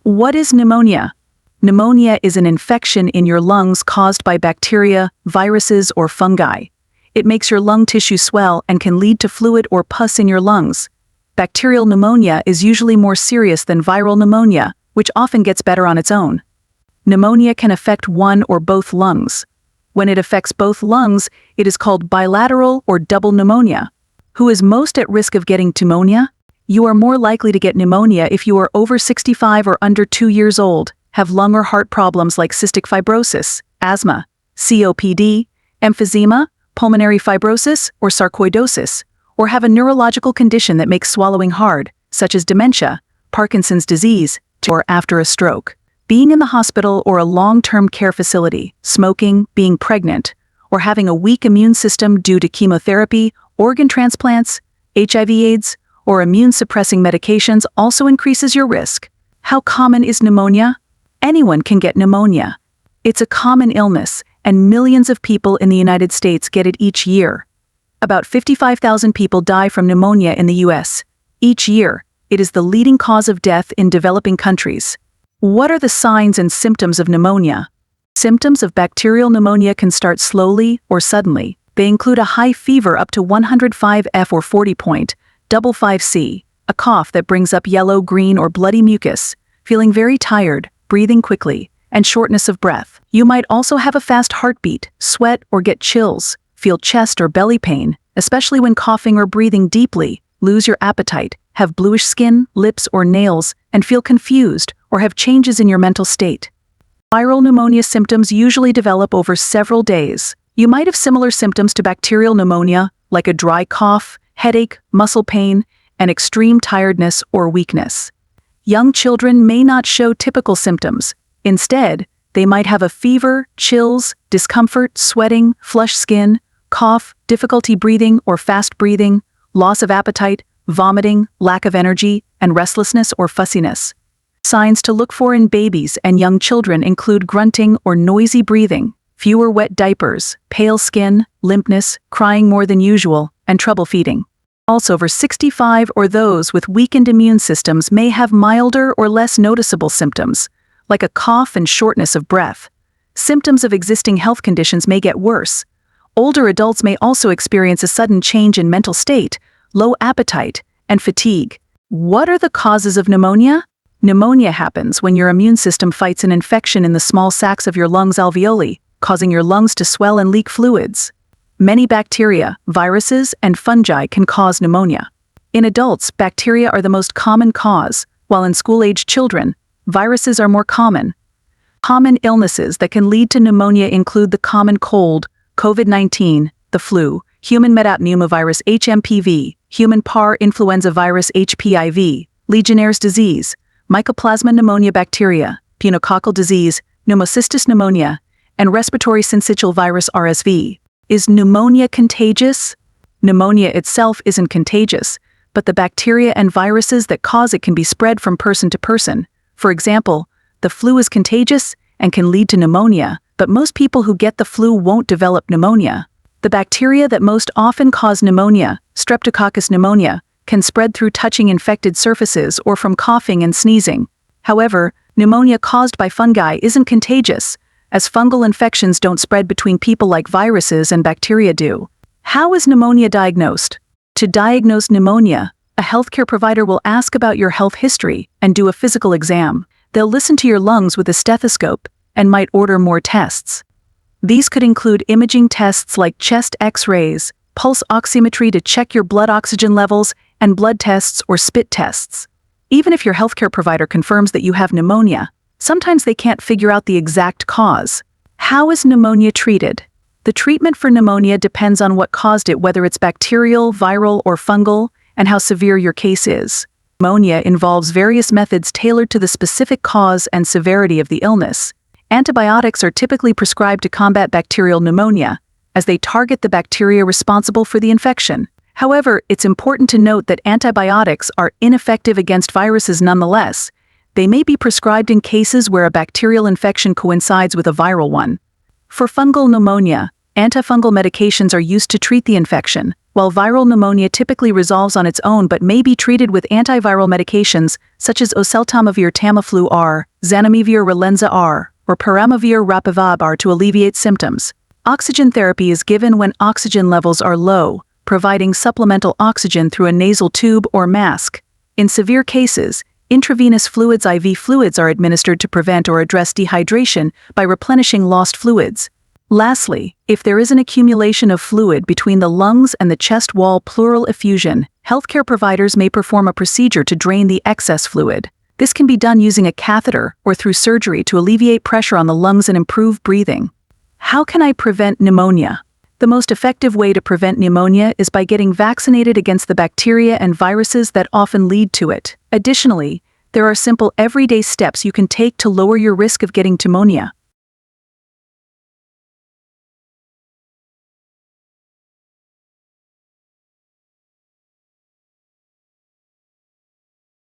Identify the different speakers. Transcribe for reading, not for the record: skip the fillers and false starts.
Speaker 1: What is pneumonia? Pneumonia is an infection in your lungs caused by bacteria, viruses, or fungi. It makes your lung tissue swell and can lead to fluid or pus in your lungs. Bacterial pneumonia is usually more serious than viral pneumonia, which often gets better on its own. Pneumonia can affect one or both lungs. When it affects both lungs, it is called bilateral or double pneumonia. Who is most at risk of getting pneumonia? You are more likely to get pneumonia if you are over 65 or under 2 years old, have lung or heart problems like cystic fibrosis, asthma, COPD, emphysema, pulmonary fibrosis, or sarcoidosis, or have a neurological condition that makes swallowing hard, such as dementia, Parkinson's disease, or after a stroke. Being in the hospital or a long-term care facility, smoking, being pregnant, or having a weak immune system due to chemotherapy, organ transplants, HIV/AIDS, or immune-suppressing medications also increases your risk. How common is pneumonia? Anyone can get pneumonia. It's a common illness, and millions of people in the United States get it each year. About 55,000 people die from pneumonia in the US. Each year, it is the leading cause of death in developing countries. What are the signs and symptoms of pneumonia? Symptoms of bacterial pneumonia can start slowly or suddenly. They include a high fever up to 105 F or 40 point, double 5C, a cough that brings up yellow, green, or bloody mucus, feeling very tired, breathing quickly, and shortness of breath. You might also have a fast heartbeat, sweat or get chills, feel chest or belly pain, especially when coughing or breathing deeply, lose your appetite, have bluish skin, lips, or nails, and feel confused or have changes in your mental state. Viral pneumonia symptoms usually develop over several days. You might have similar symptoms to bacterial pneumonia, like a dry cough, headache, muscle pain, and extreme tiredness or weakness. Young children may not show typical symptoms. Instead, they might have a fever, chills, discomfort, sweating, flushed skin, cough, difficulty breathing or fast breathing, loss of appetite, vomiting, lack of energy, and restlessness or fussiness. Signs to look for in babies and young children include grunting or noisy breathing, fewer wet diapers, pale skin, limpness, crying more than usual, and trouble feeding. Also, over 65 or those with weakened immune systems may have milder or less noticeable symptoms, like a cough and shortness of breath. Symptoms of existing health conditions may get worse. Older adults may also experience a sudden change in mental state, low appetite, and fatigue. What are the causes of pneumonia? Pneumonia happens when your immune system fights an infection in the small sacs of your lungs alveoli, causing your lungs to swell and leak fluids. Many bacteria, viruses, and fungi can cause pneumonia. In adults, bacteria are the most common cause, while in school-aged children, viruses are more common. Common illnesses that can lead to pneumonia include the common cold, COVID-19, the flu, human metapneumovirus HMPV, human par influenza virus HPIV, Legionnaire's disease, Mycoplasma pneumonia bacteria, pneumococcal disease, pneumocystis pneumonia, and respiratory syncytial virus RSV. Is pneumonia contagious? Pneumonia itself isn't contagious, but the bacteria and viruses that cause it can be spread from person to person. For example, the flu is contagious and can lead to pneumonia, but most people who get the flu won't develop pneumonia. The bacteria that most often cause pneumonia, Streptococcus pneumonia, can spread through touching infected surfaces or from coughing and sneezing. However, pneumonia caused by fungi isn't contagious, as fungal infections don't spread between people like viruses and bacteria do. How is pneumonia diagnosed? To diagnose pneumonia, a healthcare provider will ask about your health history and do a physical exam. They'll listen to your lungs with a stethoscope and might order more tests. These could include imaging tests like chest X-rays, pulse oximetry to check your blood oxygen levels, and blood tests or spit tests. Even if your healthcare provider confirms that you have pneumonia, sometimes they can't figure out the exact cause. How is pneumonia treated? The treatment for pneumonia depends on what caused it, whether it's bacterial, viral, or fungal, and how severe your case is. Pneumonia involves various methods tailored to the specific cause and severity of the illness. Antibiotics are typically prescribed to combat bacterial pneumonia, as they target the bacteria responsible for the infection. However, it's important to note that antibiotics are ineffective against viruses nonetheless. They may be prescribed in cases where a bacterial infection coincides with a viral one. For fungal pneumonia, antifungal medications are used to treat the infection, While viral pneumonia typically resolves on its own but may be treated with antiviral medications such as oseltamivir Tamiflu R, zanamivir Relenza R, or peramivir Rapivab R to alleviate symptoms. Oxygen therapy is given when oxygen levels are low, providing supplemental oxygen through a nasal tube or mask. In severe cases, intravenous fluids IV fluids are administered to prevent or address dehydration by replenishing lost fluids. Lastly, if there is an accumulation of fluid between the lungs and the chest wall pleural effusion, healthcare providers may perform a procedure to drain the excess fluid. This can be done using a catheter or through surgery to alleviate pressure on the lungs and improve breathing. How can I prevent pneumonia? The most effective way to prevent pneumonia is by getting vaccinated against the bacteria and viruses that often lead to it. Additionally, there are simple everyday steps you can take to lower your risk of getting pneumonia.